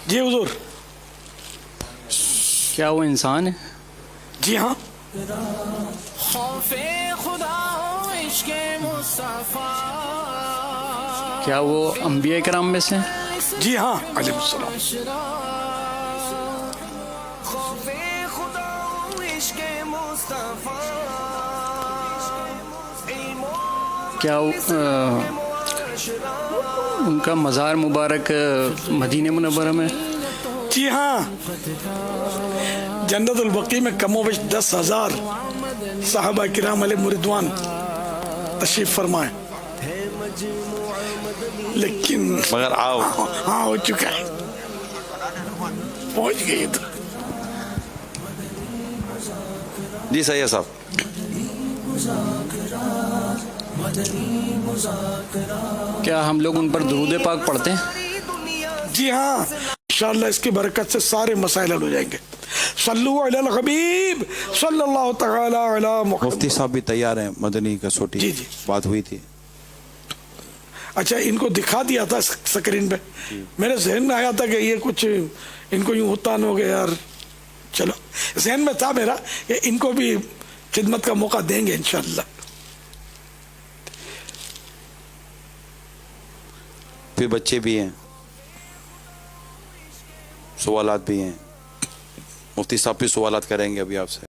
جی حضور. کیا وہ انسان ہے؟ جی ہاں. خوف خدا و عشق مصطفیٰ. کیا وہ انبیاء کرام میں سے ہیں؟ جی ہاں علیہ السلام. خوف خدا و عشق مصطفیٰ. کیا ان کا مزار مبارک مدینہ منورہ میں؟ جی ہاں. جنت البقیع میں کم و بیش 10,000 صحابہ کرام علیہ مردوان تشریف فرمائے. لیکن مگر آؤ ہاں ہو چکا ہے, پہنچ گئی تو. جی صحیح ہے صاحب. کیا ہم لوگ ان پر درود پاک پڑھتے ہیں؟ جی ہاں انشاءاللہ اس کی برکت سے سارے مسائل حل ہو جائیں گے. صلو علی الحبیب صلی اللہ تعالی علی محمد. مفتی صاحب بھی تیار ہیں, مدنی کسوٹی جی جی. بات ہوئی تھی. اچھا ان کو دکھا دیا تھا سکرین پہ, میرے ذہن میں آیا تھا کہ یہ کچھ ان کو یوں ہوتا نہ ہو گیا یار. چلو ذہن میں تھا میرا کہ ان کو بھی خدمت کا موقع دیں گے انشاءاللہ. پھر بچے بھی ہیں, سوالات بھی ہیں. مفتی صاحب بھی سوالات کریں گے ابھی آپ سے.